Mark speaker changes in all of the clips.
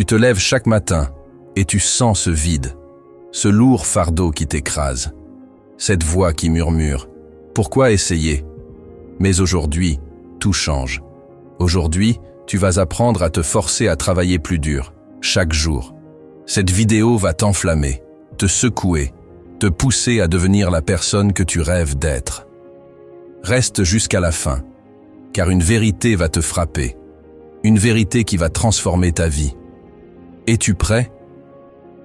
Speaker 1: Tu te lèves chaque matin et tu sens ce vide, ce lourd fardeau qui t'écrase. Cette voix qui murmure « Pourquoi essayer ?» Mais aujourd'hui, tout change. Aujourd'hui, tu vas apprendre à te forcer à travailler plus dur, chaque jour. Cette vidéo va t'enflammer, te secouer, te pousser à devenir la personne que tu rêves d'être. Reste jusqu'à la fin, car une vérité va te frapper, une vérité qui va transformer ta vie. Es-tu prêt?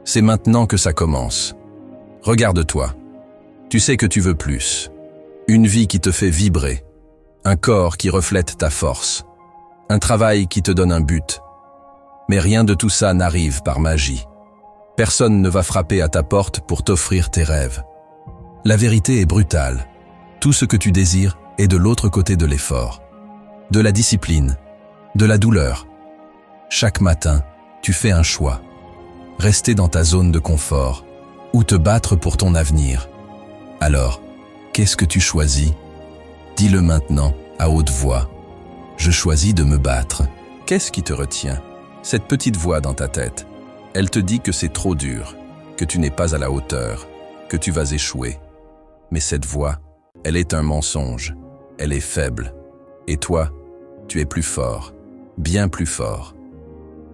Speaker 1: C'est maintenant que ça commence. Regarde-toi. Tu sais que tu veux plus. Une vie qui te fait vibrer, un corps qui reflète ta force, un travail qui te donne un but. Mais rien de tout ça n'arrive par magie. Personne ne va frapper à ta porte pour t'offrir tes rêves. La vérité est brutale. Tout ce que tu désires est de l'autre côté de l'effort, de la discipline, de la douleur. Chaque matin, tu fais un choix. Rester dans ta zone de confort ou te battre pour ton avenir. Alors, qu'est-ce que tu choisis? Dis-le maintenant, à haute voix. Je choisis de me battre. Qu'est-ce qui te retient? Cette petite voix dans ta tête, elle te dit que c'est trop dur, que tu n'es pas à la hauteur, que tu vas échouer. Mais cette voix, elle est un mensonge, elle est faible. Et toi, tu es plus fort, bien plus fort.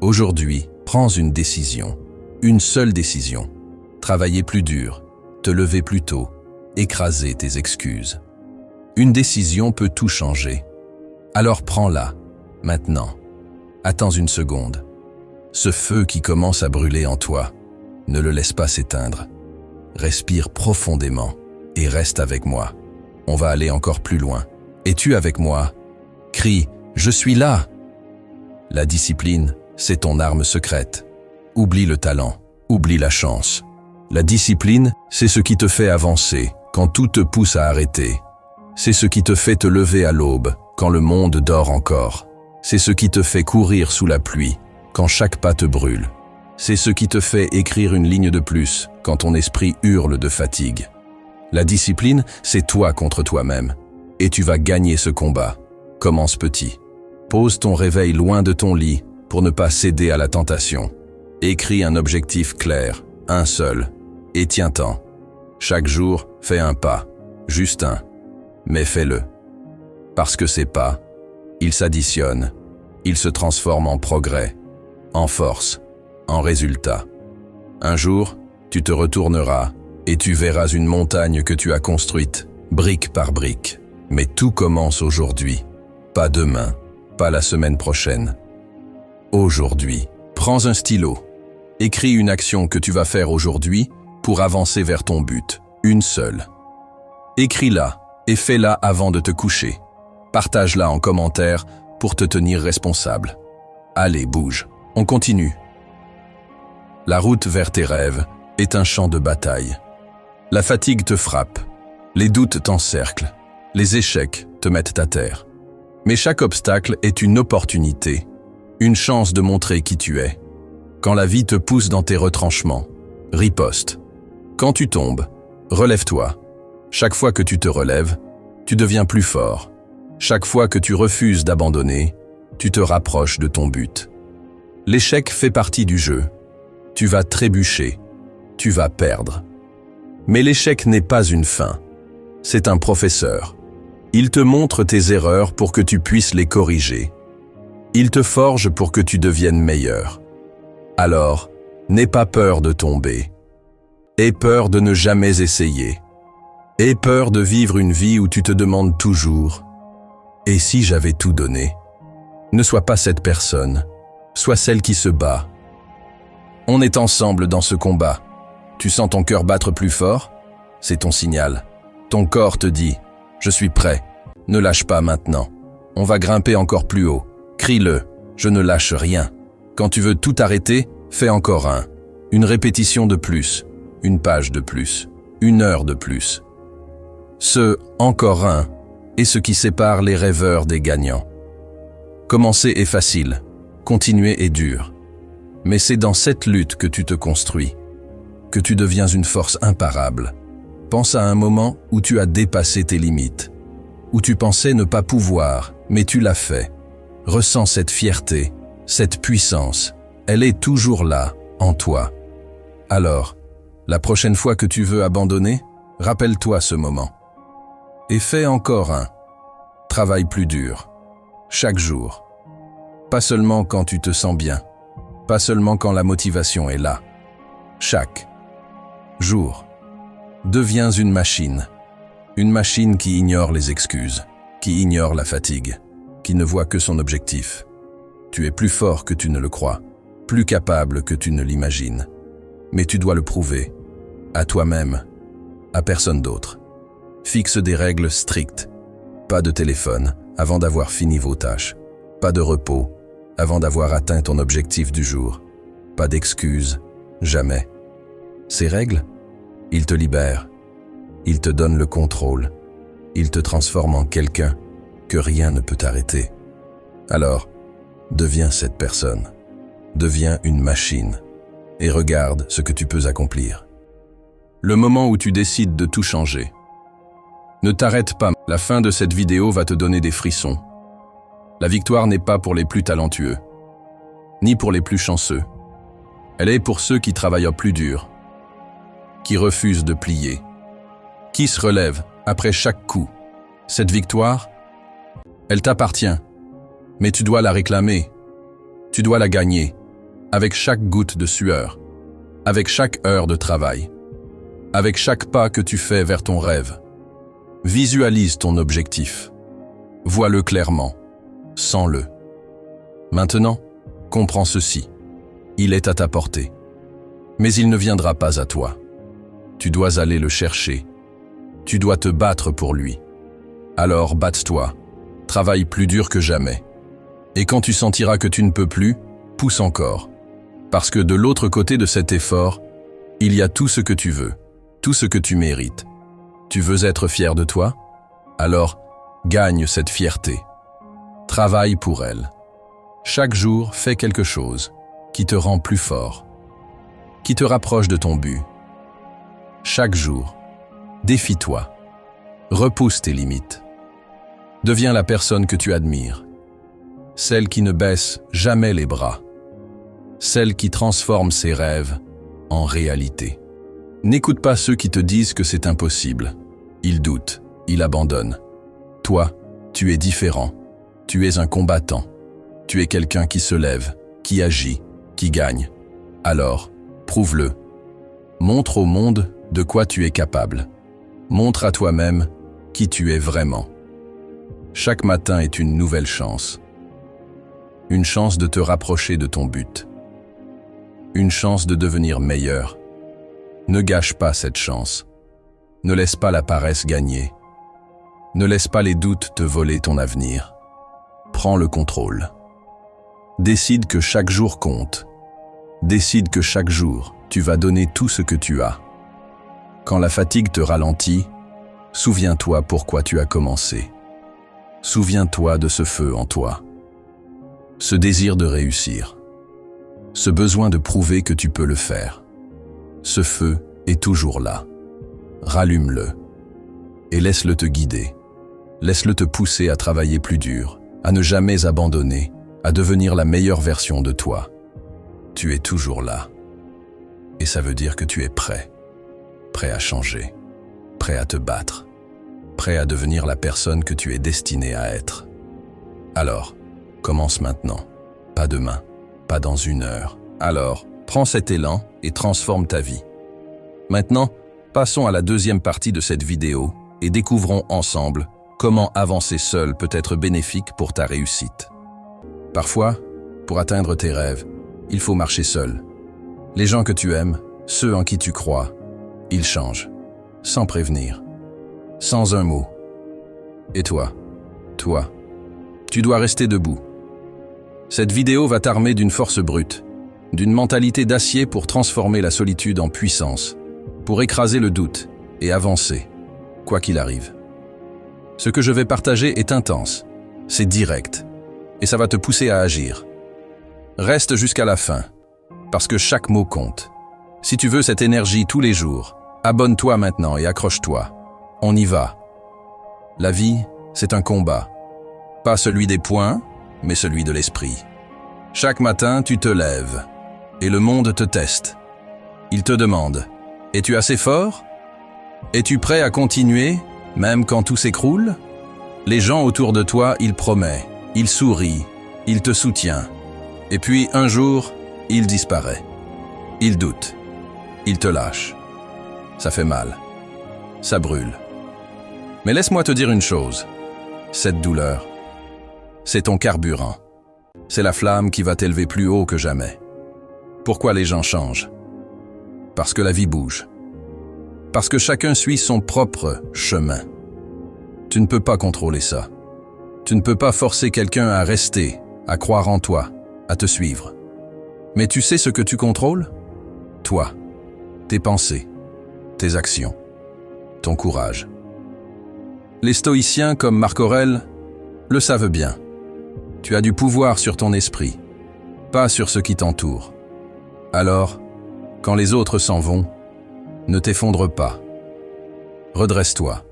Speaker 1: Aujourd'hui, prends une décision, une seule décision. Travailler plus dur, te lever plus tôt, écraser tes excuses. Une décision peut tout changer. Alors prends-la, maintenant. Attends une seconde. Ce feu qui commence à brûler en toi, ne le laisse pas s'éteindre. Respire profondément et reste avec moi. On va aller encore plus loin. Es-tu avec moi? Crie « Je suis là !» La discipline, c'est ton arme secrète. Oublie le talent, oublie la chance. La discipline, c'est ce qui te fait avancer quand tout te pousse à arrêter. C'est ce qui te fait te lever à l'aube quand le monde dort encore. C'est ce qui te fait courir sous la pluie quand chaque pas te brûle. C'est ce qui te fait écrire une ligne de plus quand ton esprit hurle de fatigue. La discipline, c'est toi contre toi-même. Et tu vas gagner ce combat. Commence petit. Pose ton réveil loin de ton lit pour ne pas céder à la tentation. Écris un objectif clair, un seul, et tiens-t'en. Chaque jour, fais un pas, juste un, mais fais-le. Parce que ces pas, ils s'additionnent, ils se transforment en progrès, en force, en résultat. Un jour, tu te retourneras et tu verras une montagne que tu as construite, brique par brique. Mais tout commence aujourd'hui, pas demain, pas la semaine prochaine. Aujourd'hui, prends un stylo. Écris une action que tu vas faire aujourd'hui pour avancer vers ton but, une seule. Écris-la et fais-la avant de te coucher. Partage-la en commentaire pour te tenir responsable. Allez, bouge, on continue. La route vers tes rêves est un champ de bataille. La fatigue te frappe, les doutes t'encerclent, les échecs te mettent à terre. Mais chaque obstacle est une opportunité, une chance de montrer qui tu es. Quand la vie te pousse dans tes retranchements, riposte. Quand tu tombes, relève-toi. Chaque fois que tu te relèves, tu deviens plus fort. Chaque fois que tu refuses d'abandonner, tu te rapproches de ton but. L'échec fait partie du jeu. Tu vas trébucher, tu vas perdre. Mais l'échec n'est pas une fin. C'est un professeur. Il te montre tes erreurs pour que tu puisses les corriger. Il te forge pour que tu deviennes meilleur. Alors, n'aie pas peur de tomber. Aie peur de ne jamais essayer. Aie peur de vivre une vie où tu te demandes toujours « Et si j'avais tout donné ?» Ne sois pas cette personne, sois celle qui se bat. On est ensemble dans ce combat. Tu sens ton cœur battre plus fort? C'est ton signal. Ton corps te dit « Je suis prêt, ne lâche pas maintenant. On va grimper encore plus haut. Crie-le, je ne lâche rien. » Quand tu veux tout arrêter, fais encore un. Une répétition de plus, une page de plus, une heure de plus. Ce « encore un » est ce qui sépare les rêveurs des gagnants. Commencer est facile, continuer est dur. Mais c'est dans cette lutte que tu te construis, que tu deviens une force imparable. Pense à un moment où tu as dépassé tes limites, où tu pensais ne pas pouvoir, mais tu l'as fait. Ressens cette fierté, cette puissance. Elle est toujours là, en toi. Alors, la prochaine fois que tu veux abandonner, rappelle-toi ce moment. Et fais encore un. Travaille plus dur. Chaque jour. Pas seulement quand tu te sens bien. Pas seulement quand la motivation est là. Chaque jour. Deviens une machine. Une machine qui ignore les excuses, qui ignore la fatigue, qui ne voit que son objectif. Tu es plus fort que tu ne le crois, plus capable que tu ne l'imagines. Mais tu dois le prouver, à toi-même, à personne d'autre. Fixe des règles strictes. Pas de téléphone avant d'avoir fini vos tâches. Pas de repos avant d'avoir atteint ton objectif du jour. Pas d'excuses, jamais. Ces règles, ils te libèrent. Ils te donnent le contrôle. Ils te transforment en quelqu'un que rien ne peut arrêter. Alors, deviens cette personne. Deviens une machine. Et regarde ce que tu peux accomplir. Le moment où tu décides de tout changer. Ne t'arrête pas, la fin de cette vidéo va te donner des frissons. La victoire n'est pas pour les plus talentueux, ni pour les plus chanceux. Elle est pour ceux qui travaillent plus dur, qui refusent de plier, qui se relèvent après chaque coup. Cette victoire, elle t'appartient, mais tu dois la réclamer, tu dois la gagner, avec chaque goutte de sueur, avec chaque heure de travail, avec chaque pas que tu fais vers ton rêve. Visualise ton objectif. Vois-le clairement. Sens-le. Maintenant, comprends ceci. Il est à ta portée. Mais il ne viendra pas à toi. Tu dois aller le chercher. Tu dois te battre pour lui. Alors batte-toi. Travaille plus dur que jamais. Et quand tu sentiras que tu ne peux plus, pousse encore. Parce que de l'autre côté de cet effort, il y a tout ce que tu veux, tout ce que tu mérites. Tu veux être fier de toi? Alors, gagne cette fierté. Travaille pour elle. Chaque jour, fais quelque chose qui te rend plus fort, qui te rapproche de ton but. Chaque jour, défie-toi. Repousse tes limites. Deviens la personne que tu admires. Celle qui ne baisse jamais les bras. Celle qui transforme ses rêves en réalité. N'écoute pas ceux qui te disent que c'est impossible. Ils doutent, ils abandonnent. Toi, tu es différent. Tu es un combattant. Tu es quelqu'un qui se lève, qui agit, qui gagne. Alors, prouve-le. Montre au monde de quoi tu es capable. Montre à toi-même qui tu es vraiment. Chaque matin est une nouvelle chance. Une chance de te rapprocher de ton but. Une chance de devenir meilleur. Ne gâche pas cette chance. Ne laisse pas la paresse gagner. Ne laisse pas les doutes te voler ton avenir. Prends le contrôle. Décide que chaque jour compte. Décide que chaque jour, tu vas donner tout ce que tu as. Quand la fatigue te ralentit, souviens-toi pourquoi tu as commencé. Souviens-toi de ce feu en toi. Ce désir de réussir. Ce besoin de prouver que tu peux le faire. Ce feu est toujours là. Rallume-le et laisse-le te guider. Laisse-le te pousser à travailler plus dur, à ne jamais abandonner, à devenir la meilleure version de toi. Tu es toujours là. Et ça veut dire que tu es prêt. Prêt à changer. Prêt à te battre. Prêt à devenir la personne que tu es destiné à être. Alors, commence maintenant. Pas demain. Pas dans une heure. Alors, prends cet élan et transforme ta vie. Maintenant, passons à la deuxième partie de cette vidéo et découvrons ensemble comment avancer seul peut être bénéfique pour ta réussite. Parfois, pour atteindre tes rêves, il faut marcher seul. Les gens que tu aimes, ceux en qui tu crois, ils changent, sans prévenir, sans un mot. Et toi, tu dois rester debout. Cette vidéo va t'armer d'une force brute, d'une mentalité d'acier pour transformer la solitude en puissance, pour écraser le doute et avancer, quoi qu'il arrive. Ce que je vais partager est intense, c'est direct, et ça va te pousser à agir. Reste jusqu'à la fin, parce que chaque mot compte. Si tu veux cette énergie tous les jours, abonne-toi maintenant et accroche-toi. On y va. La vie, c'est un combat. Pas celui des poings, mais celui de l'esprit. Chaque matin, tu te lèves, Et le monde te teste. Il te demande, es-tu assez fort? Es-tu prêt à continuer, même quand tout s'écroule? Les gens autour de toi, ils promettent, ils sourient, ils te soutiennent. Et puis, un jour, il disparaît. Il doute. Il te lâche. Ça fait mal. Ça brûle. Mais laisse-moi te dire une chose. Cette douleur, c'est ton carburant. C'est la flamme qui va t'élever plus haut que jamais. Pourquoi les gens changent? Parce que la vie bouge. Parce que chacun suit son propre chemin. Tu ne peux pas contrôler ça. Tu ne peux pas forcer quelqu'un à rester, à croire en toi, à te suivre. Mais tu sais ce que tu contrôles? Toi, tes pensées, tes actions, ton courage. Les stoïciens comme Marc Aurèle le savent bien. Tu as du pouvoir sur ton esprit, pas sur ce qui t'entoure. Alors, quand les autres s'en vont, ne t'effondre pas. Redresse-toi.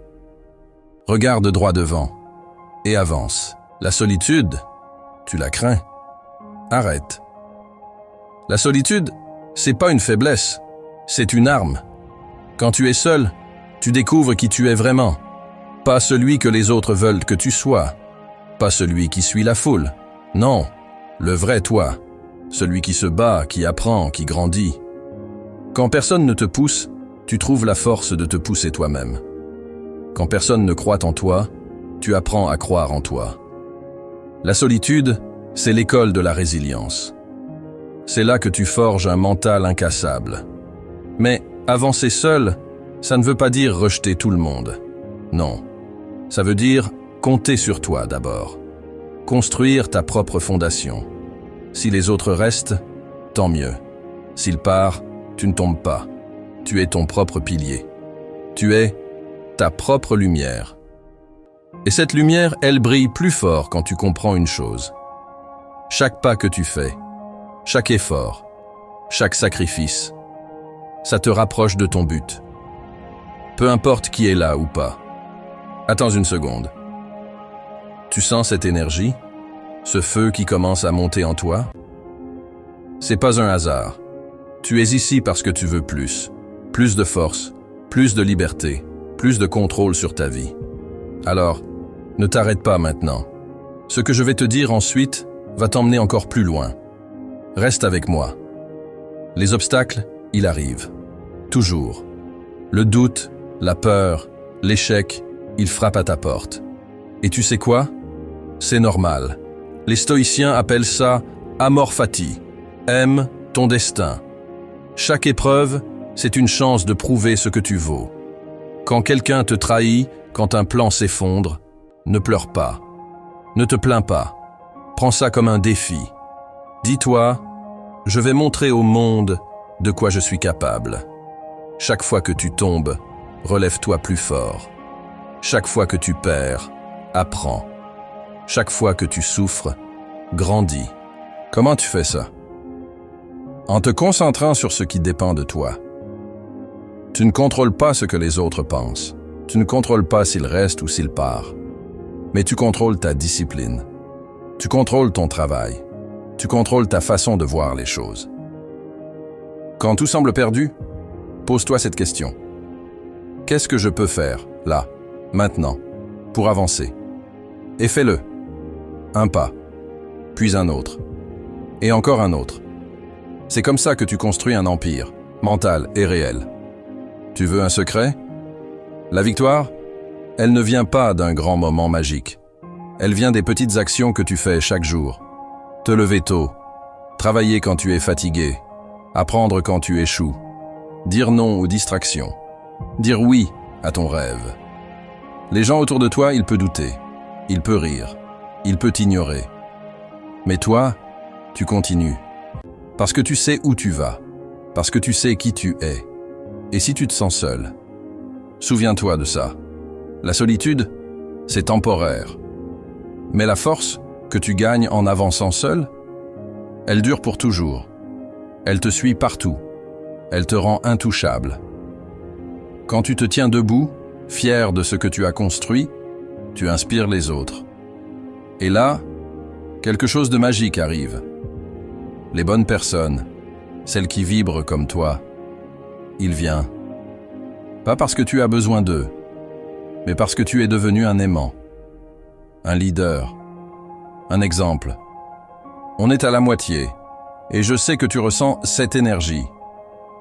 Speaker 1: Regarde droit devant et avance. La solitude, tu la crains. Arrête. La solitude, c'est pas une faiblesse, c'est une arme. Quand tu es seul, tu découvres qui tu es vraiment. Pas celui que les autres veulent que tu sois. Pas celui qui suit la foule. Non, le vrai toi. Celui qui se bat, qui apprend, qui grandit. Quand personne ne te pousse, tu trouves la force de te pousser toi-même. Quand personne ne croit en toi, tu apprends à croire en toi. La solitude, c'est l'école de la résilience. C'est là que tu forges un mental incassable. Mais avancer seul, ça ne veut pas dire rejeter tout le monde. Non, ça veut dire compter sur toi d'abord. Construire ta propre fondation. Si les autres restent, tant mieux. S'ils partent, tu ne tombes pas. Tu es ton propre pilier. Tu es ta propre lumière. Et cette lumière, elle brille plus fort quand tu comprends une chose. Chaque pas que tu fais, chaque effort, chaque sacrifice, ça te rapproche de ton but. Peu importe qui est là ou pas. Attends une seconde. Tu sens cette énergie? Ce feu qui commence à monter en toi? C'est pas un hasard. Tu es ici parce que tu veux plus. Plus de force, plus de liberté, plus de contrôle sur ta vie. Alors, ne t'arrête pas maintenant. Ce que je vais te dire ensuite va t'emmener encore plus loin. Reste avec moi. Les obstacles, ils arrivent. Toujours. Le doute, la peur, l'échec, ils frappent à ta porte. Et tu sais quoi? C'est normal. Les stoïciens appellent ça amor fati. Aime ton destin. Chaque épreuve, c'est une chance de prouver ce que tu vaux. Quand quelqu'un te trahit, quand un plan s'effondre, ne pleure pas. Ne te plains pas. Prends ça comme un défi. Dis-toi, je vais montrer au monde de quoi je suis capable. Chaque fois que tu tombes, relève-toi plus fort. Chaque fois que tu perds, apprends. Chaque fois que tu souffres, grandis. Comment tu fais ça? En te concentrant sur ce qui dépend de toi. Tu ne contrôles pas ce que les autres pensent. Tu ne contrôles pas s'ils restent ou s'ils partent. Mais tu contrôles ta discipline. Tu contrôles ton travail. Tu contrôles ta façon de voir les choses. Quand tout semble perdu, pose-toi cette question. Qu'est-ce que je peux faire, là, maintenant, pour avancer? Et fais-le. Un pas, puis un autre, et encore un autre. C'est comme ça que tu construis un empire, mental et réel. Tu veux un secret? La victoire, elle ne vient pas d'un grand moment magique. Elle vient des petites actions que tu fais chaque jour. Te lever tôt, travailler quand tu es fatigué, apprendre quand tu échoues, dire non aux distractions, dire oui à ton rêve. Les gens autour de toi, ils peuvent douter, ils peuvent rire, ils peuvent t'ignorer. Mais toi, tu continues. Parce que tu sais où tu vas, parce que tu sais qui tu es. Et si tu te sens seul, souviens-toi de ça. La solitude, c'est temporaire. Mais la force que tu gagnes en avançant seul, elle dure pour toujours. Elle te suit partout. Elle te rend intouchable. Quand tu te tiens debout, fier de ce que tu as construit, tu inspires les autres. Et là, quelque chose de magique arrive. Les bonnes personnes, celle qui vibre comme toi, il vient. Pas parce que tu as besoin d'eux, mais parce que tu es devenu un aimant, un leader, un exemple. On est à la moitié, et je sais que tu ressens cette énergie,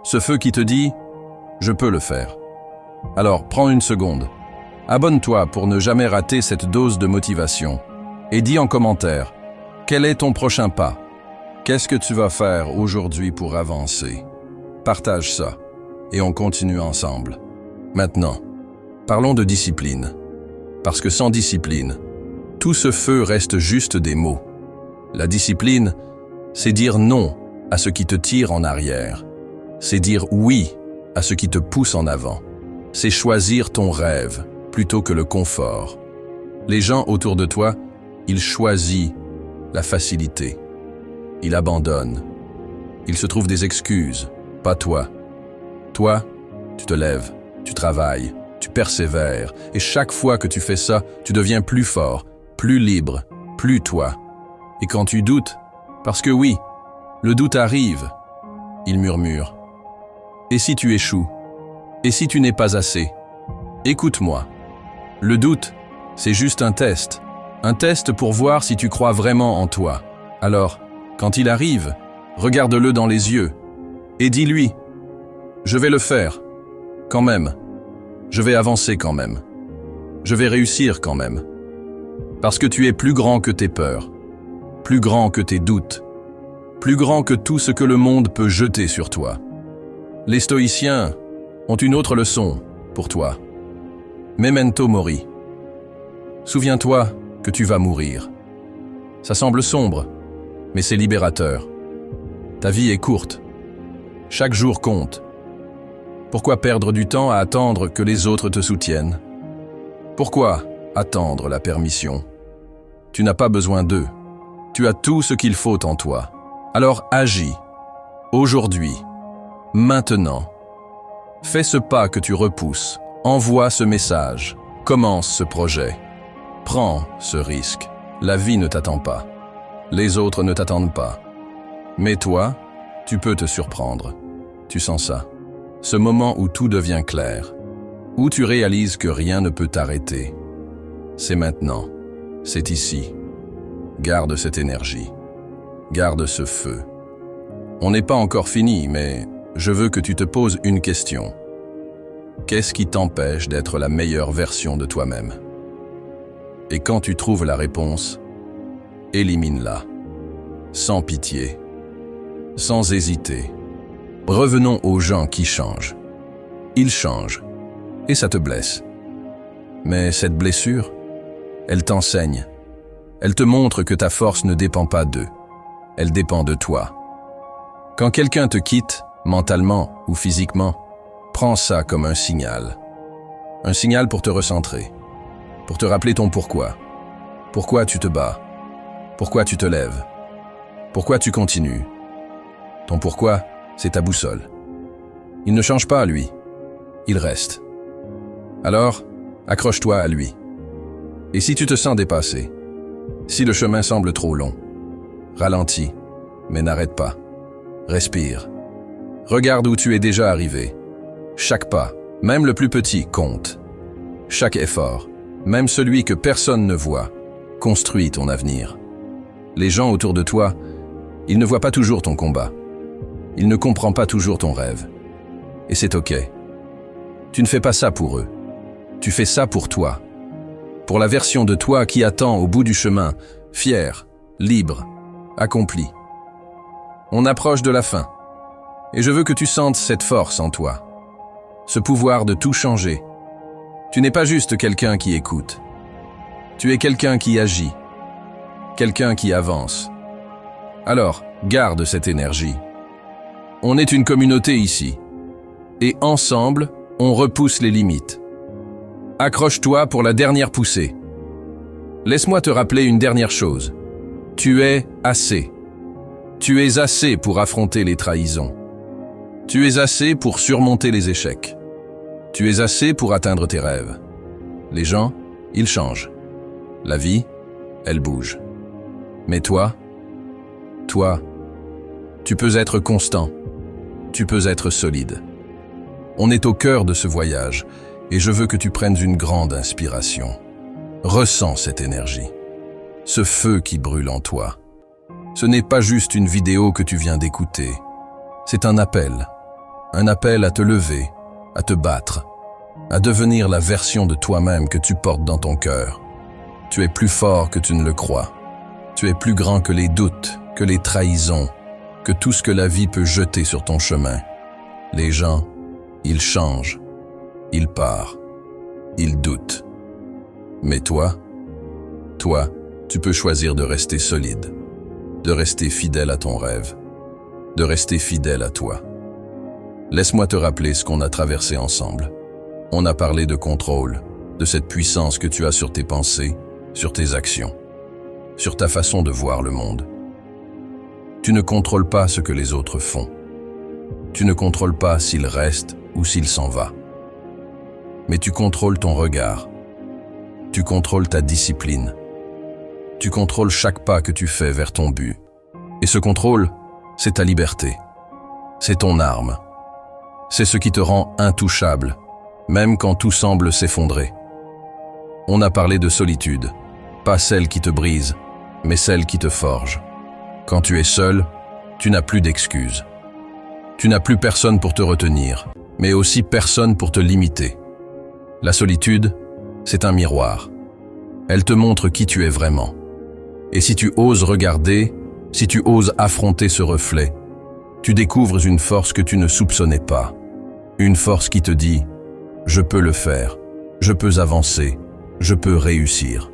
Speaker 1: ce feu qui te dit « je peux le faire ». Alors, prends une seconde, abonne-toi pour ne jamais rater cette dose de motivation, et dis en commentaire « quel est ton prochain pas ? Qu'est-ce que tu vas faire aujourd'hui pour avancer ?» Partage ça, et on continue ensemble. Maintenant, parlons de discipline, parce que sans discipline, tout ce feu reste juste des mots. La discipline, c'est dire non à ce qui te tire en arrière. C'est dire oui à ce qui te pousse en avant. C'est choisir ton rêve plutôt que le confort. Les gens autour de toi, ils choisissent la facilité. Ils abandonnent. Ils se trouvent des excuses, pas toi. Toi, tu te lèves, tu travailles, tu persévères, et chaque fois que tu fais ça, tu deviens plus fort, plus libre, plus toi. Et quand tu doutes, parce que oui, le doute arrive, il murmure. Et si tu échoues? Et si tu n'es pas assez? Écoute-moi. Le doute, c'est juste un test pour voir si tu crois vraiment en toi. Alors, quand il arrive, regarde-le dans les yeux et dis-lui « Je vais le faire, quand même. Je vais avancer quand même. Je vais réussir quand même. » Parce que tu es plus grand que tes peurs, plus grand que tes doutes, plus grand que tout ce que le monde peut jeter sur toi. Les stoïciens ont une autre leçon pour toi. Memento mori. Souviens-toi que tu vas mourir. Ça semble sombre, mais c'est libérateur. Ta vie est courte. Chaque jour compte. Pourquoi perdre du temps à attendre que les autres te soutiennent? Pourquoi attendre la permission? Tu n'as pas besoin d'eux. Tu as tout ce qu'il faut en toi. Alors agis. Aujourd'hui. Maintenant. Fais ce pas que tu repousses. Envoie ce message. Commence ce projet. Prends ce risque. La vie ne t'attend pas. Les autres ne t'attendent pas. Mais toi, tu peux te surprendre. Tu sens ça. Ce moment où tout devient clair. Où tu réalises que rien ne peut t'arrêter. C'est maintenant. C'est ici. Garde cette énergie. Garde ce feu. On n'est pas encore fini, mais je veux que tu te poses une question. Qu'est-ce qui t'empêche d'être la meilleure version de toi-même? Et quand tu trouves la réponse, élimine-la. Sans pitié. Sans hésiter. Revenons aux gens qui changent. Ils changent. Et ça te blesse. Mais cette blessure, elle t'enseigne. Elle te montre que ta force ne dépend pas d'eux. Elle dépend de toi. Quand quelqu'un te quitte, mentalement ou physiquement, prends ça comme un signal. Un signal pour te recentrer. Pour te rappeler ton pourquoi. Pourquoi tu te bats. Pourquoi tu te lèves. Pourquoi tu continues. Ton pourquoi, c'est ta boussole. Il ne change pas, lui. Il reste. Alors, accroche-toi à lui. Et si tu te sens dépassé, si le chemin semble trop long, ralentis, mais n'arrête pas. Respire. Regarde où tu es déjà arrivé. Chaque pas, même le plus petit, compte. Chaque effort, même celui que personne ne voit, construit ton avenir. Les gens autour de toi, ils ne voient pas toujours ton combat. Ils ne comprennent pas toujours ton rêve. Et c'est ok. Tu ne fais pas ça pour eux. Tu fais ça pour toi. Pour la version de toi qui attend au bout du chemin, fier, libre, accompli. On approche de la fin. Et je veux que tu sentes cette force en toi. Ce pouvoir de tout changer. Tu n'es pas juste quelqu'un qui écoute. Tu es quelqu'un qui agit. Quelqu'un qui avance. Alors, garde cette énergie. On est une communauté ici. Et ensemble, on repousse les limites. Accroche-toi pour la dernière poussée. Laisse-moi te rappeler une dernière chose. Tu es assez. Tu es assez pour affronter les trahisons. Tu es assez pour surmonter les échecs. Tu es assez pour atteindre tes rêves. Les gens, ils changent. La vie, elle bouge. Mais toi, tu peux être constant. tu peux être solide. On est au cœur de ce voyage et je veux que tu prennes une grande inspiration. Ressens cette énergie, ce feu qui brûle en toi. Ce n'est pas juste une vidéo que tu viens d'écouter. C'est un appel à te lever, à te battre, à devenir la version de toi-même que tu portes dans ton cœur. Tu es plus fort que tu ne le crois. Tu es plus grand que les doutes, que les trahisons, que tout ce que la vie peut jeter sur ton chemin. Les gens, ils changent, ils partent, ils doutent. Mais toi, tu peux choisir de rester solide, de rester fidèle à ton rêve, de rester fidèle à toi. Laisse-moi te rappeler ce qu'on a traversé ensemble. On a parlé de contrôle, de cette puissance que tu as sur tes pensées, sur tes actions, sur ta façon de voir le monde. Tu ne contrôles pas ce que les autres font. Tu ne contrôles pas s'il reste ou s'il s'en va. Mais tu contrôles ton regard. Tu contrôles ta discipline. Tu contrôles chaque pas que tu fais vers ton but. Et ce contrôle, c'est ta liberté. C'est ton arme. C'est ce qui te rend intouchable, même quand tout semble s'effondrer. On a parlé de solitude, pas celle qui te brise, mais celle qui te forge. Quand tu es seul, tu n'as plus d'excuses. Tu n'as plus personne pour te retenir, mais aussi personne pour te limiter. La solitude, c'est un miroir. Elle te montre qui tu es vraiment. Et si tu oses regarder, si tu oses affronter ce reflet, tu découvres une force que tu ne soupçonnais pas. Une force qui te dit « Je peux le faire, je peux avancer, je peux réussir ».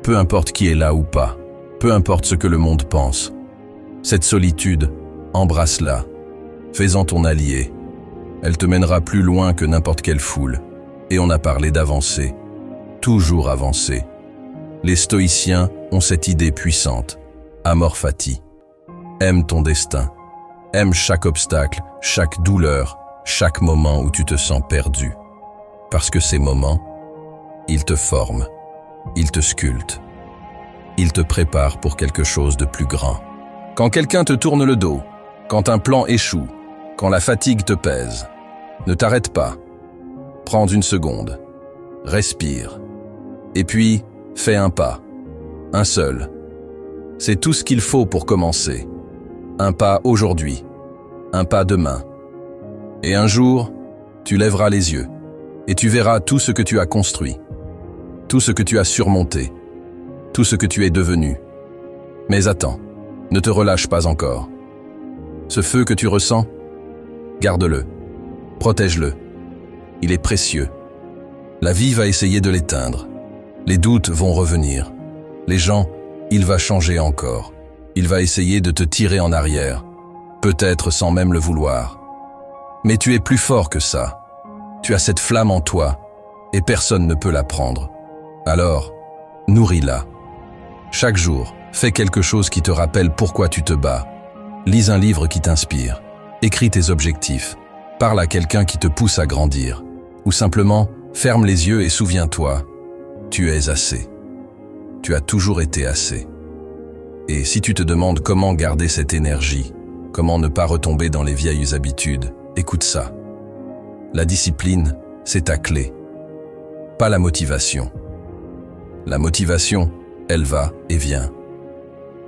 Speaker 1: Peu importe qui est là ou pas, peu importe ce que le monde pense. Cette solitude, embrasse-la, fais-en ton allié. Elle te mènera plus loin que n'importe quelle foule. Et on a parlé d'avancer, toujours avancer. Les stoïciens ont cette idée puissante, amor fati. Aime ton destin, aime chaque obstacle, chaque douleur, chaque moment où tu te sens perdu. Parce que ces moments, ils te forment, ils te sculptent, ils te préparent pour quelque chose de plus grand. Quand quelqu'un te tourne le dos, quand un plan échoue, quand la fatigue te pèse, ne t'arrête pas. Prends une seconde, respire, et puis fais un pas, un seul. C'est tout ce qu'il faut pour commencer. Un pas aujourd'hui, un pas demain. Et un jour, tu lèveras les yeux et tu verras tout ce que tu as construit, tout ce que tu as surmonté, tout ce que tu es devenu. Mais attends, ne te relâche pas encore. Ce feu que tu ressens, garde-le, protège-le. Il est précieux. La vie va essayer de l'éteindre. Les doutes vont revenir. Les gens, il va changer encore. Il va essayer de te tirer en arrière, peut-être sans même le vouloir. Mais tu es plus fort que ça. Tu as cette flamme en toi, et personne ne peut la prendre. Alors, nourris-la. Chaque jour, fais quelque chose qui te rappelle pourquoi tu te bats. Lis un livre qui t'inspire. Écris tes objectifs. Parle à quelqu'un qui te pousse à grandir. Ou simplement, ferme les yeux et souviens-toi, tu es assez. Tu as toujours été assez. Et si tu te demandes comment garder cette énergie, comment ne pas retomber dans les vieilles habitudes, écoute ça. La discipline, c'est ta clé. Pas la motivation. La motivation, elle va et vient.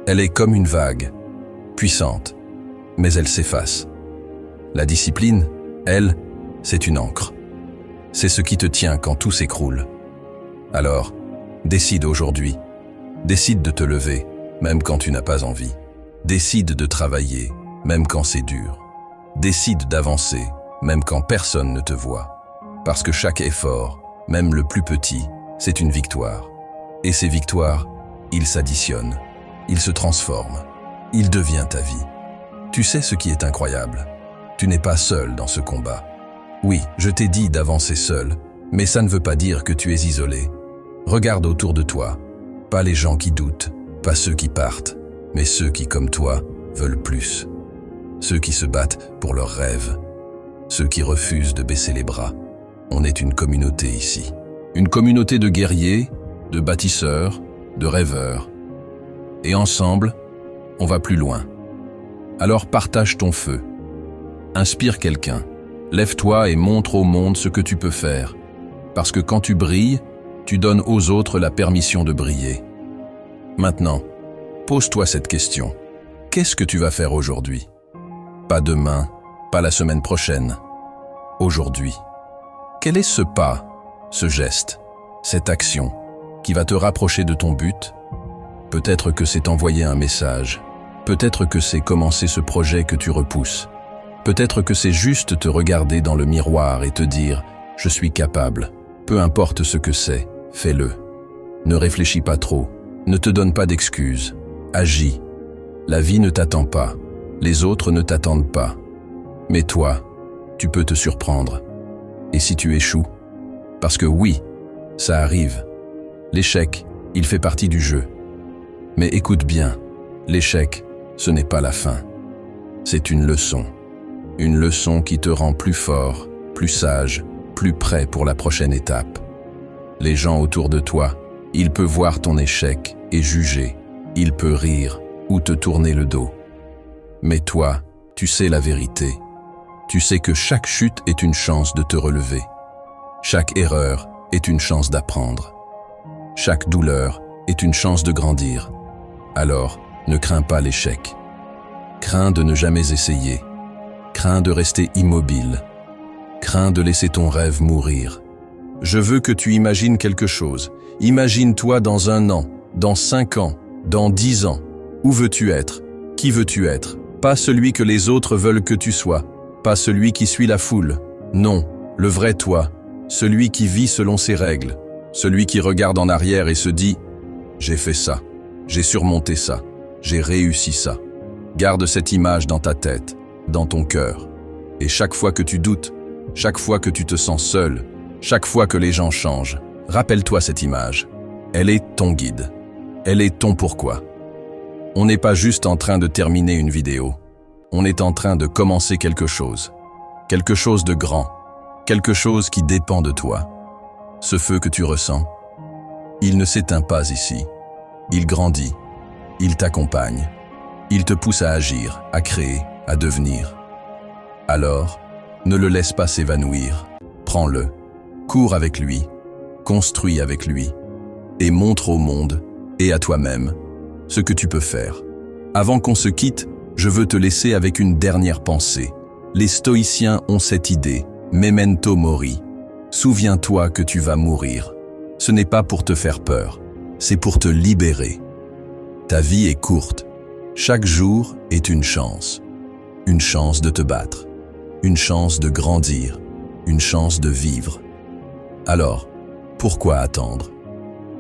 Speaker 1: Elle est comme une vague, puissante, mais elle s'efface. La discipline, elle, c'est une ancre. C'est ce qui te tient quand tout s'écroule. Alors, décide aujourd'hui. Décide de te lever, même quand tu n'as pas envie. Décide de travailler, même quand c'est dur. Décide d'avancer, même quand personne ne te voit. Parce que chaque effort, même le plus petit, c'est une victoire. Et ces victoires, ils s'additionnent, ils se transforment, ils deviennent ta vie. Tu sais ce qui est incroyable? Tu n'es pas seul dans ce combat. Oui, je t'ai dit d'avancer seul, mais ça ne veut pas dire que tu es isolé. Regarde autour de toi, pas les gens qui doutent, pas ceux qui partent, mais ceux qui, comme toi, veulent plus. Ceux qui se battent pour leurs rêves, ceux qui refusent de baisser les bras. On est une communauté ici. Une communauté de guerriers, de bâtisseurs, de rêveurs. Et ensemble, on va plus loin. Alors partage ton feu. Inspire quelqu'un. Lève-toi et montre au monde ce que tu peux faire. Parce que quand tu brilles, tu donnes aux autres la permission de briller. Maintenant, pose-toi cette question. Qu'est-ce que tu vas faire aujourd'hui? Pas demain, pas la semaine prochaine. Aujourd'hui. Quel est ce pas, ce geste, cette action qui va te rapprocher de ton but? Peut-être que c'est envoyer un message. Peut-être que c'est commencer ce projet que tu repousses. Peut-être que c'est juste te regarder dans le miroir et te dire « Je suis capable ». Peu importe ce que c'est, fais-le. Ne réfléchis pas trop. Ne te donne pas d'excuses. Agis. La vie ne t'attend pas. Les autres ne t'attendent pas. Mais toi, tu peux te surprendre. Et si tu échoues? Parce que oui, ça arrive. L'échec, il fait partie du jeu. Mais écoute bien, l'échec, ce n'est pas la fin. C'est une leçon. Une leçon qui te rend plus fort, plus sage, plus prêt pour la prochaine étape. Les gens autour de toi, ils peuvent voir ton échec et juger. Ils peuvent rire ou te tourner le dos. Mais toi, tu sais la vérité. Tu sais que chaque chute est une chance de te relever. Chaque erreur est une chance d'apprendre. Chaque douleur est une chance de grandir. Alors, ne crains pas l'échec. Crains de ne jamais essayer. Crains de rester immobile. Crains de laisser ton rêve mourir. Je veux que tu imagines quelque chose. Imagine-toi dans 1 an, dans 5 ans, dans 10 ans. Où veux-tu être? Qui veux-tu être? Pas celui que les autres veulent que tu sois. Pas celui qui suit la foule. Non, le vrai toi. Celui qui vit selon ses règles. Celui qui regarde en arrière et se dit « J'ai fait ça. J'ai surmonté ça. J'ai réussi ça. » Garde cette image dans ta tête, dans ton cœur. Et chaque fois que tu doutes, chaque fois que tu te sens seul, chaque fois que les gens changent, rappelle-toi cette image. Elle est ton guide. Elle est ton pourquoi. On n'est pas juste en train de terminer une vidéo. On est en train de commencer quelque chose. Quelque chose de grand. Quelque chose qui dépend de toi. Ce feu que tu ressens, il ne s'éteint pas ici. Il grandit. Il t'accompagne. Il te pousse à agir, à créer, à devenir. Alors, ne le laisse pas s'évanouir. Prends-le. Cours avec lui. Construis avec lui. Et montre au monde, et à toi-même, ce que tu peux faire. Avant qu'on se quitte, je veux te laisser avec une dernière pensée. Les stoïciens ont cette idée, memento mori. Souviens-toi que tu vas mourir. Ce n'est pas pour te faire peur, c'est pour te libérer. Ta vie est courte. Chaque jour est une chance. Une chance de te battre. Une chance de grandir. Une chance de vivre. Alors, pourquoi attendre?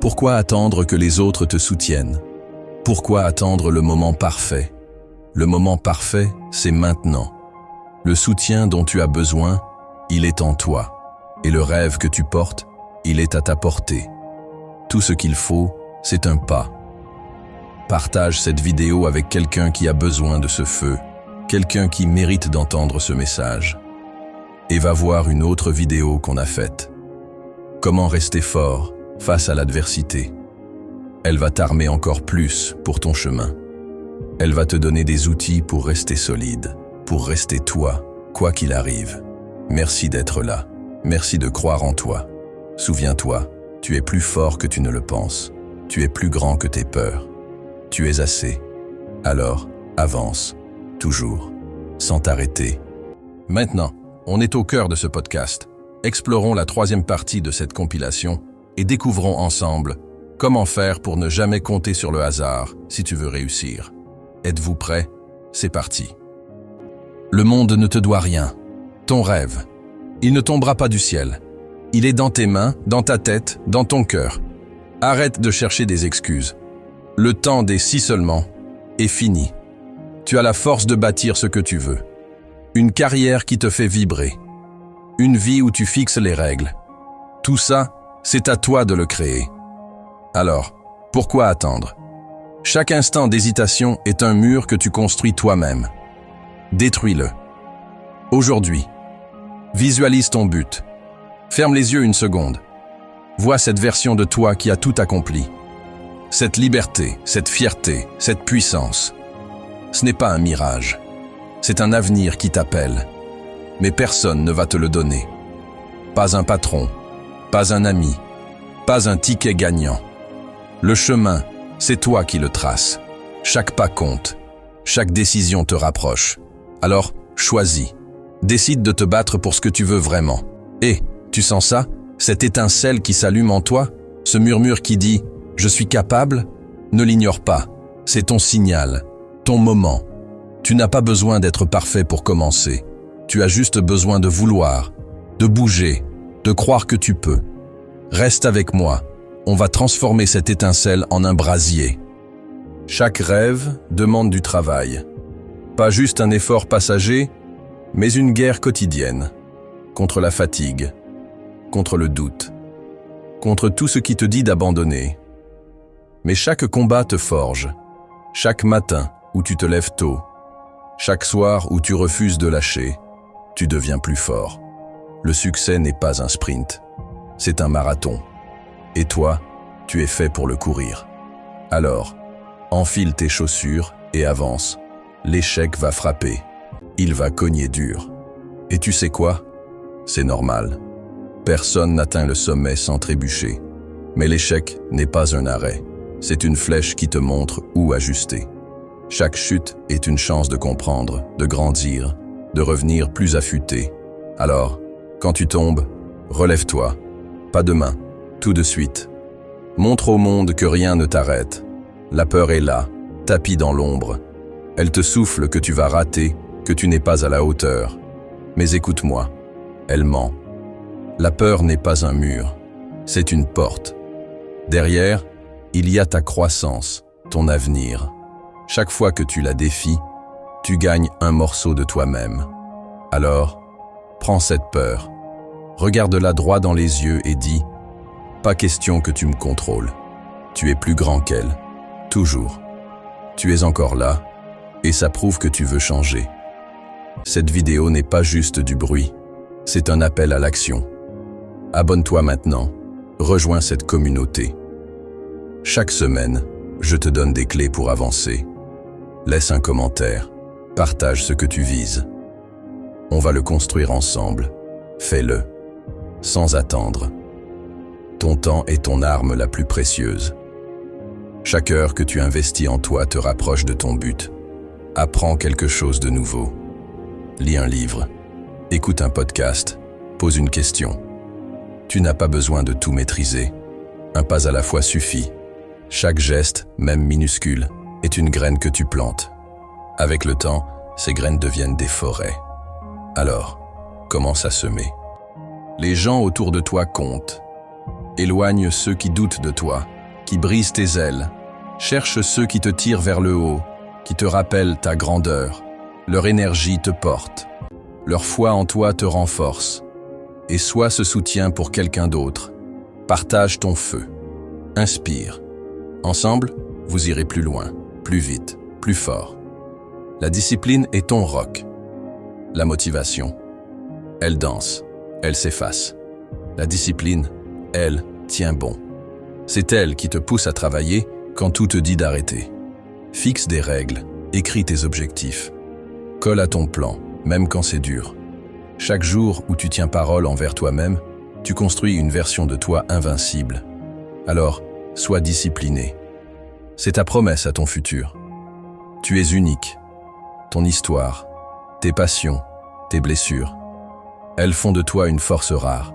Speaker 1: Pourquoi attendre que les autres te soutiennent? Pourquoi attendre le moment parfait? Le moment parfait, c'est maintenant. Le soutien dont tu as besoin, il est en toi. Et le rêve que tu portes, il est à ta portée. Tout ce qu'il faut, c'est un pas. Partage cette vidéo avec quelqu'un qui a besoin de ce feu, quelqu'un qui mérite d'entendre ce message. Et va voir une autre vidéo qu'on a faite. Comment rester fort face à l'adversité. Elle va t'armer encore plus pour ton chemin. Elle va te donner des outils pour rester solide, pour rester toi, quoi qu'il arrive. Merci d'être là. Merci de croire en toi. Souviens-toi, tu es plus fort que tu ne le penses. Tu es plus grand que tes peurs. Tu es assez. Alors, avance, toujours, sans t'arrêter. Maintenant, on est au cœur de ce podcast. Explorons la 3e partie de cette compilation et découvrons ensemble comment faire pour ne jamais compter sur le hasard si tu veux réussir. Êtes-vous prêts? C'est parti. Le monde ne te doit rien. Ton rêve, il ne tombera pas du ciel. Il est dans tes mains, dans ta tête, dans ton cœur. Arrête de chercher des excuses. Le temps des si seulement est fini. Tu as la force de bâtir ce que tu veux. Une carrière qui te fait vibrer. Une vie où tu fixes les règles. Tout ça, c'est à toi de le créer. Alors, pourquoi attendre? Chaque instant d'hésitation est un mur que tu construis toi-même. Détruis-le. Aujourd'hui, visualise ton but. Ferme les yeux une seconde. Vois cette version de toi qui a tout accompli. Cette liberté, cette fierté, cette puissance. Ce n'est pas un mirage. C'est un avenir qui t'appelle. mais personne ne va te le donner. Pas un patron, pas un ami, pas un ticket gagnant. Le chemin, c'est toi qui le traces. Chaque pas compte, chaque décision te rapproche. Alors, choisis. Décide de te battre pour ce que tu veux vraiment. Et, tu sens ça? Cette étincelle qui s'allume en toi? Ce murmure qui dit « Je suis capable ?» Ne l'ignore pas. C'est ton signal, ton moment. Tu n'as pas besoin d'être parfait pour commencer. Tu as juste besoin de vouloir, de bouger, de croire que tu peux. Reste avec moi. On va transformer cette étincelle en un brasier. Chaque rêve demande du travail. Pas juste un effort passager, mais une guerre quotidienne. Contre la fatigue, contre le doute, contre tout ce qui te dit d'abandonner. Mais chaque combat te forge. Chaque matin où tu te lèves tôt, chaque soir où tu refuses de lâcher, tu deviens plus fort. Le succès n'est pas un sprint, c'est un marathon. Et toi, tu es fait pour le courir. Alors, enfile tes chaussures et avance. L'échec va frapper. Il va cogner dur. Et tu sais quoi? C'est normal. Personne n'atteint le sommet sans trébucher. Mais l'échec n'est pas un arrêt. C'est une flèche qui te montre où ajuster. Chaque chute est une chance de comprendre, de grandir, de revenir plus affûté. Alors, quand tu tombes, relève-toi. Pas demain, tout de suite. Montre au monde que rien ne t'arrête. La peur est là, tapie dans l'ombre. Elle te souffle que tu vas rater, que tu n'es pas à la hauteur. Mais écoute-moi, elle ment. La peur n'est pas un mur, c'est une porte. Derrière, il y a ta croissance, ton avenir. Chaque fois que tu la défies, tu gagnes un morceau de toi-même. Alors, prends cette peur, regarde-la droit dans les yeux et dis « Pas question que tu me contrôles. Tu es plus grand qu'elle, toujours. Tu es encore là, et ça prouve que tu veux changer. » Cette vidéo n'est pas juste du bruit, c'est un appel à l'action. Abonne-toi maintenant, rejoins cette communauté. Chaque semaine, je te donne des clés pour avancer. Laisse un commentaire, partage ce que tu vises. On va le construire ensemble. Fais-le, sans attendre. Ton temps est ton arme la plus précieuse. Chaque heure que tu investis en toi te rapproche de ton but. Apprends quelque chose de nouveau. Lis un livre, écoute un podcast, pose une question. Tu n'as pas besoin de tout maîtriser. Un pas à la fois suffit. Chaque geste, même minuscule, est une graine que tu plantes. Avec le temps, ces graines deviennent des forêts. Alors, commence à semer. Les gens autour de toi comptent. Éloigne ceux qui doutent de toi, qui brisent tes ailes. Cherche ceux qui te tirent vers le haut, qui te rappellent ta grandeur. Leur énergie te porte. Leur foi en toi te renforce. Et sois ce soutien pour quelqu'un d'autre. Partage ton feu. Inspire. Ensemble, vous irez plus loin, plus vite, plus fort. La discipline est ton roc. La motivation, elle danse, elle s'efface. La discipline, elle, tient bon. C'est elle qui te pousse à travailler quand tout te dit d'arrêter. Fixe des règles, écris tes objectifs. Colle à ton plan, même quand c'est dur. Chaque jour où tu tiens parole envers toi-même, tu construis une version de toi invincible. Alors, sois discipliné. C'est ta promesse à ton futur. Tu es unique. Ton histoire, tes passions, tes blessures, elles font de toi une force rare.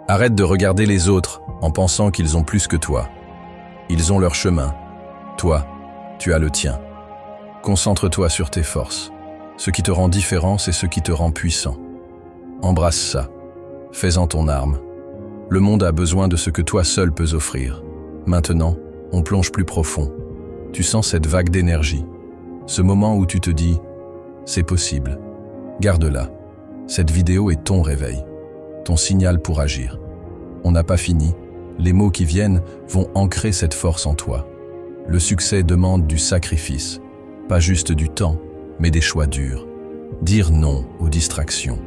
Speaker 1: Arrête de regarder les autres en pensant qu'ils ont plus que toi. Ils ont leur chemin. Toi, tu as le tien. Concentre-toi sur tes forces. Ce qui te rend différent, c'est ce qui te rend puissant. Embrasse ça. Fais-en ton arme. Le monde a besoin de ce que toi seul peux offrir. Maintenant, on plonge plus profond. Tu sens cette vague d'énergie. Ce moment où tu te dis « C'est possible ». Garde-la. Cette vidéo est ton réveil. Ton signal pour agir. On n'a pas fini. Les mots qui viennent vont ancrer cette force en toi. Le succès demande du sacrifice. Pas juste du temps, mais des choix durs. Dire non aux distractions.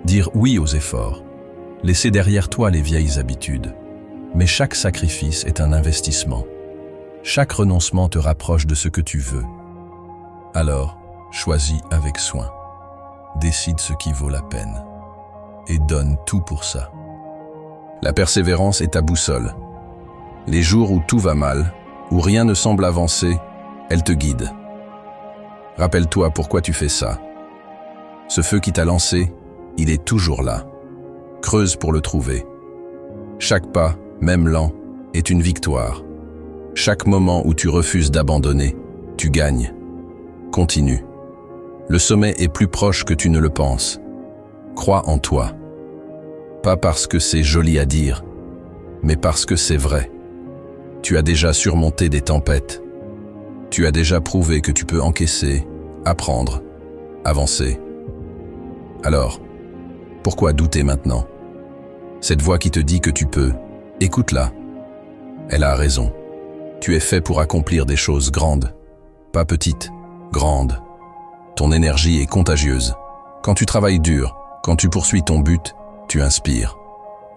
Speaker 1: Dire oui aux efforts. Laisser derrière toi les vieilles habitudes. Mais chaque sacrifice est un investissement. Chaque renoncement te rapproche de ce que tu veux. Alors, choisis avec soin. décide ce qui vaut la peine et donne tout pour ça. La persévérance est ta boussole. Les jours où tout va mal, où rien ne semble avancer, elle te guide. Rappelle-toi pourquoi tu fais ça. Ce feu qui t'a lancé, il est toujours là. Creuse pour le trouver. Chaque pas, même lent, est une victoire. Chaque moment où tu refuses d'abandonner, tu gagnes. Continue. Le sommet est plus proche que tu ne le penses. Crois en toi. Pas parce que c'est joli à dire, mais parce que c'est vrai. Tu as déjà surmonté des tempêtes. Tu as déjà prouvé que tu peux encaisser, apprendre, avancer. Alors, pourquoi douter maintenant? Cette voix qui te dit que tu peux, écoute-la. Elle a raison. Tu es fait pour accomplir des choses grandes, pas petites, grandes. Ton énergie est contagieuse. Quand tu travailles dur, quand tu poursuis ton but, tu inspires.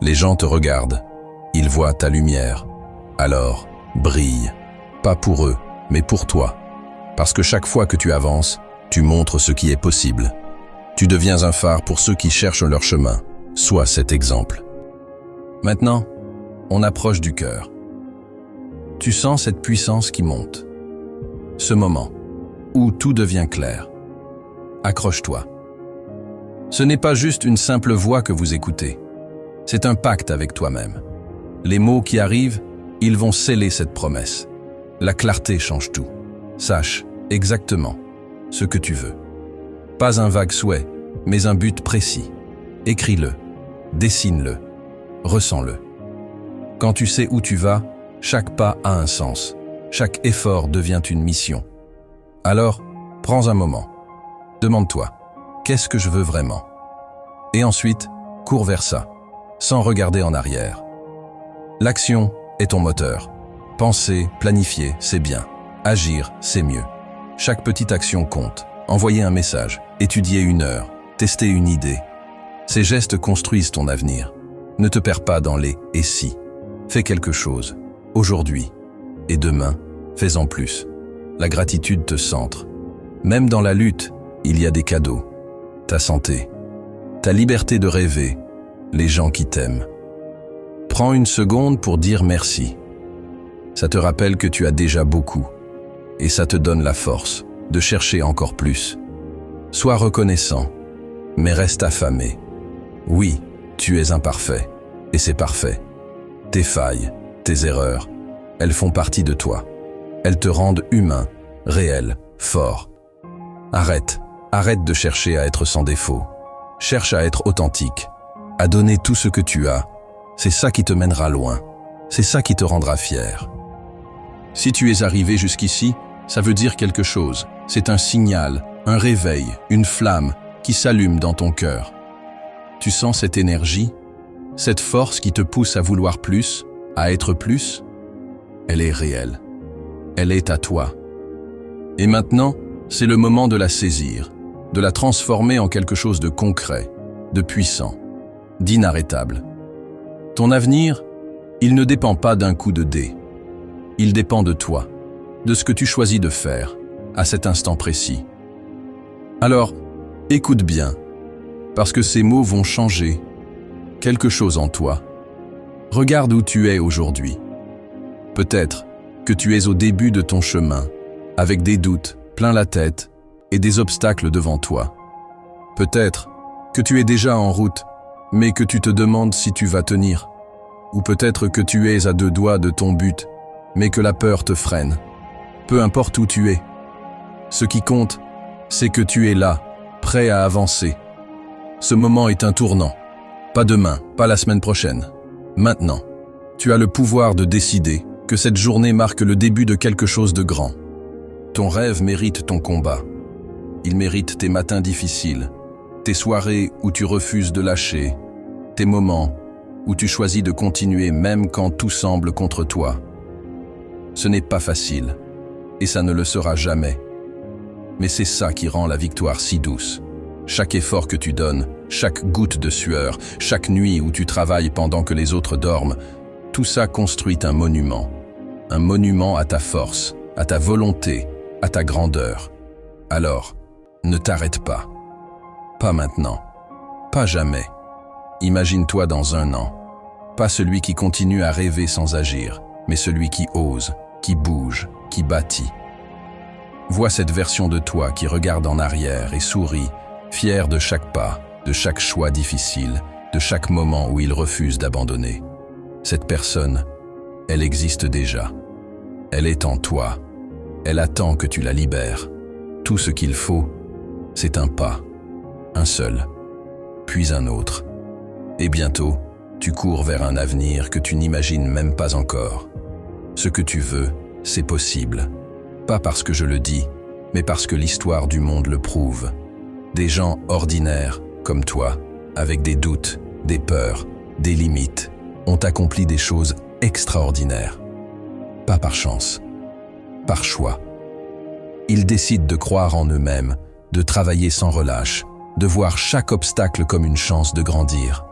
Speaker 1: Les gens te regardent. Ils voient ta lumière. Alors, brille. Pas pour eux, mais pour toi. Parce que chaque fois que tu avances, tu montres ce qui est possible. Tu deviens un phare pour ceux qui cherchent leur chemin. Sois cet exemple. Maintenant, on approche du cœur. Tu sens cette puissance qui monte. Ce moment où tout devient clair. Accroche-toi. Ce n'est pas juste une simple voix que vous écoutez. C'est un pacte avec toi-même. Les mots qui arrivent, ils vont sceller cette promesse. La clarté change tout. Sache exactement ce que tu veux. Pas un vague souhait, mais un but précis. Écris-le, dessine-le, ressens-le. Quand tu sais où tu vas, chaque pas a un sens. Chaque effort devient une mission. Alors, prends un moment. Demande-toi, qu'est-ce que je veux vraiment? Et ensuite, cours vers ça, sans regarder en arrière. L'action est ton moteur. Penser, planifier, c'est bien. Agir, c'est mieux. Chaque petite action compte. Envoyer un message, étudier 1 heure, tester une idée. Ces gestes construisent ton avenir. Ne te perds pas dans les « et si ». Fais quelque chose, aujourd'hui. Et demain, fais-en plus. La gratitude te centre. Même dans la lutte, il y a des cadeaux. Ta santé, ta liberté de rêver, les gens qui t'aiment. Prends 1 seconde pour dire merci. Ça te rappelle que tu as déjà beaucoup. Et ça te donne la force de chercher encore plus. Sois reconnaissant, mais reste affamé. Oui, tu es imparfait, et c'est parfait. Tes failles, tes erreurs, elles font partie de toi. Elles te rendent humain, réel, fort. Arrête de chercher à être sans défaut. Cherche à être authentique, à donner tout ce que tu as. C'est ça qui te mènera loin. C'est ça qui te rendra fier. Si tu es arrivé jusqu'ici, ça veut dire quelque chose. C'est un signal, un réveil, une flamme qui s'allume dans ton cœur. Tu sens cette énergie, cette force qui te pousse à vouloir plus, à être plus? Elle est réelle. Elle est à toi. Et maintenant, c'est le moment de la saisir, de la transformer en quelque chose de concret, de puissant, d'inarrêtable. Ton avenir, il ne dépend pas d'un coup de dé. Il dépend de toi, de ce que tu choisis de faire, à cet instant précis. Alors, écoute bien, parce que ces mots vont changer quelque chose en toi. Regarde où tu es aujourd'hui. Peut-être que tu es au début de ton chemin, avec des doutes plein la tête et des obstacles devant toi. Peut-être que tu es déjà en route, mais que tu te demandes si tu vas tenir. Ou peut-être que tu es à 2 doigts de ton but, mais que la peur te freine. Peu importe où tu es. Ce qui compte, c'est que tu es là, prêt à avancer. Ce moment est un tournant. Pas demain, pas la semaine prochaine. Maintenant, tu as le pouvoir de décider que cette journée marque le début de quelque chose de grand. Ton rêve mérite ton combat. Il mérite tes matins difficiles, tes soirées où tu refuses de lâcher, tes moments où tu choisis de continuer même quand tout semble contre toi. Ce n'est pas facile, et ça ne le sera jamais. Mais c'est ça qui rend la victoire si douce. Chaque effort que tu donnes, chaque goutte de sueur, chaque nuit où tu travailles pendant que les autres dorment, tout ça construit un monument à ta force, à ta volonté, à ta grandeur. Alors, ne t'arrête pas. Pas maintenant. Pas jamais. Imagine-toi dans 1 an. Pas celui qui continue à rêver sans agir, mais celui qui ose, qui bouge, qui bâtit. Vois cette version de toi qui regarde en arrière et sourit, fier de chaque pas, de chaque choix difficile, de chaque moment où il refuse d'abandonner. Cette personne, elle existe déjà. Elle est en toi. Elle attend que tu la libères. Tout ce qu'il faut, c'est un pas, un seul, puis un autre. Et bientôt, tu cours vers un avenir que tu n'imagines même pas encore. Ce que tu veux, c'est possible. Pas parce que je le dis, mais parce que l'histoire du monde le prouve. Des gens ordinaires, comme toi, avec des doutes, des peurs, des limites, ont accompli des choses extraordinaires. Pas par chance, par choix. Ils décident de croire en eux-mêmes, de travailler sans relâche, de voir chaque obstacle comme une chance de grandir.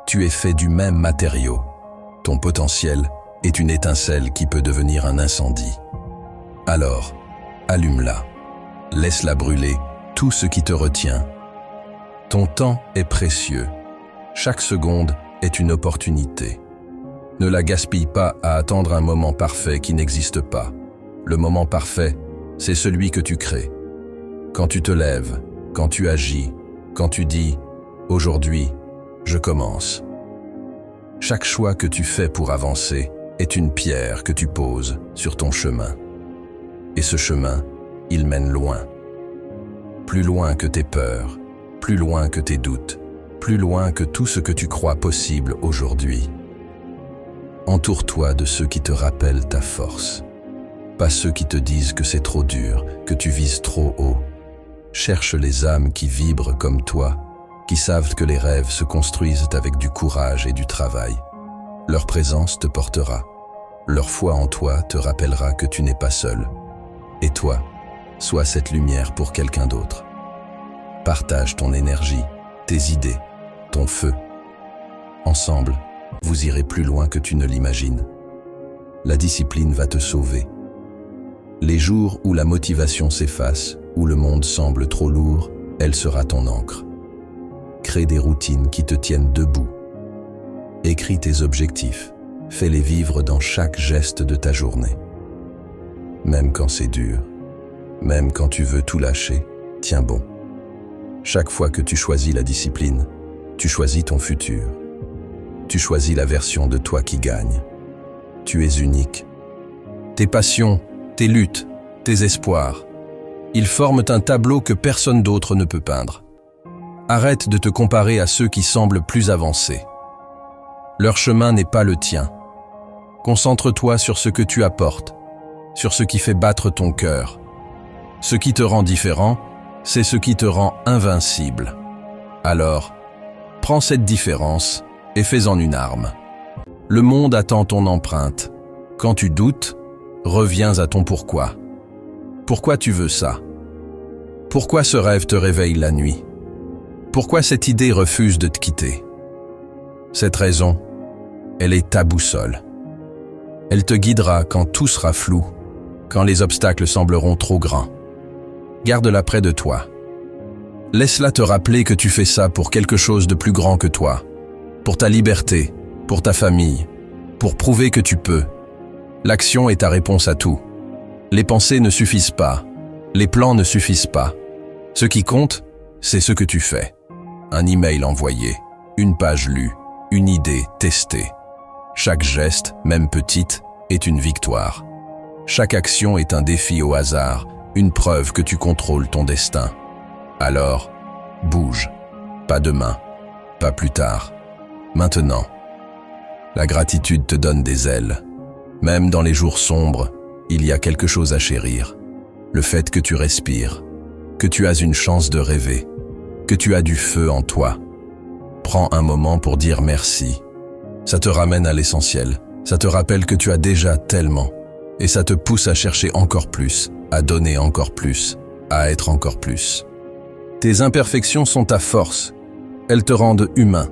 Speaker 1: Tu es fait du même matériau. Ton potentiel est une étincelle qui peut devenir un incendie. Alors, allume-la. Laisse-la brûler tout ce qui te retient. Ton temps est précieux. Chaque seconde est une opportunité. Ne la gaspille pas à attendre un moment parfait qui n'existe pas. Le moment parfait, c'est celui que tu crées. Quand tu te lèves, quand tu agis, quand tu dis « Aujourd'hui, je commence ». Chaque choix que tu fais pour avancer est une pierre que tu poses sur ton chemin. Et ce chemin, il mène loin. Plus loin que tes peurs, plus loin que tes doutes, plus loin que tout ce que tu crois possible aujourd'hui. Entoure-toi de ceux qui te rappellent ta force. Pas ceux qui te disent que c'est trop dur, que tu vises trop haut. Cherche les âmes qui vibrent comme toi, qui savent que les rêves se construisent avec du courage et du travail. Leur présence te portera. Leur foi en toi te rappellera que tu n'es pas seul. Et toi, sois cette lumière pour quelqu'un d'autre. Partage ton énergie, tes idées, ton feu. Ensemble, vous irez plus loin que tu ne l'imagines. La discipline va te sauver. Les jours où la motivation s'efface, où le monde semble trop lourd, elle sera ton encre. Crée des routines qui te tiennent debout. Écris tes objectifs, fais-les vivre dans chaque geste de ta journée. Même quand c'est dur, même quand tu veux tout lâcher, tiens bon. Chaque fois que tu choisis la discipline, tu choisis ton futur. Tu choisis la version de toi qui gagne. Tu es unique. Tes passions, tes luttes, tes espoirs, ils forment un tableau que personne d'autre ne peut peindre. Arrête de te comparer à ceux qui semblent plus avancés. Leur chemin n'est pas le tien. Concentre-toi sur ce que tu apportes, sur ce qui fait battre ton cœur. Ce qui te rend différent, c'est ce qui te rend invincible. Alors, prends cette différence et fais-en une arme. Le monde attend ton empreinte. Quand tu doutes, reviens à ton pourquoi. Pourquoi tu veux ça? Pourquoi ce rêve te réveille la nuit? Pourquoi cette idée refuse de te quitter? Cette raison, elle est ta boussole. Elle te guidera quand tout sera flou, quand les obstacles sembleront trop grands. Garde-la près de toi. Laisse-la te rappeler que tu fais ça pour quelque chose de plus grand que toi, pour ta liberté, pour ta famille, pour prouver que tu peux. L'action est ta réponse à tout. Les pensées ne suffisent pas, les plans ne suffisent pas. Ce qui compte, c'est ce que tu fais. Un email envoyé, une page lue, une idée testée. Chaque geste, même petite, est une victoire. Chaque action est un défi au hasard, une preuve que tu contrôles ton destin. Alors, bouge. Pas demain, pas plus tard. Maintenant. La gratitude te donne des ailes. Même dans les jours sombres, il y a quelque chose à chérir. Le fait que tu respires, que tu as une chance de rêver, que tu as du feu en toi. Prends un moment pour dire merci. Ça te ramène à l'essentiel. Ça te rappelle que tu as déjà tellement. Et ça te pousse à chercher encore plus, à donner encore plus, à être encore plus. Tes imperfections sont ta force. Elles te rendent humain.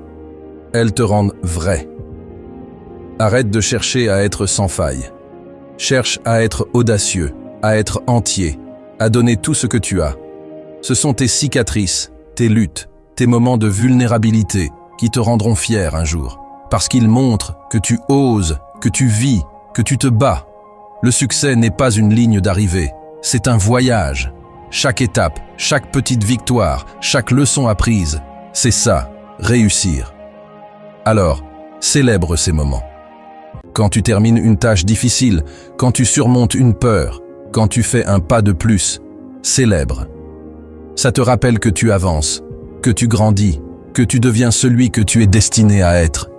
Speaker 1: Elles te rendent vrai. Arrête de chercher à être sans faille. Cherche à être audacieux, à être entier, à donner tout ce que tu as. Ce sont tes cicatrices, tes luttes, tes moments de vulnérabilité qui te rendront fier un jour, parce qu'ils montrent que tu oses, que tu vis, que tu te bats. Le succès n'est pas une ligne d'arrivée, c'est un voyage. Chaque étape, chaque petite victoire, chaque leçon apprise, c'est ça, réussir. Alors, célèbre ces moments. Quand tu termines une tâche difficile, quand tu surmontes une peur, quand tu fais un pas de plus, célèbre. Ça te rappelle que tu avances, que tu grandis, que tu deviens celui que tu es destiné à être.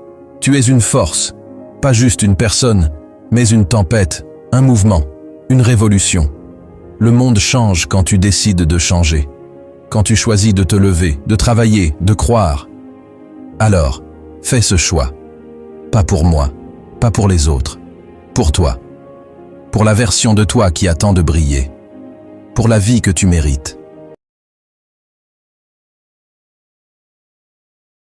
Speaker 1: Tu es une force, pas juste une personne, mais une tempête, un mouvement, une révolution. Le monde change quand tu décides de changer, quand tu choisis de te lever, de travailler, de croire. Alors, fais ce choix. Pas pour moi, pas pour les autres, pour toi. Pour la version de toi qui attend de briller. Pour la vie que tu mérites.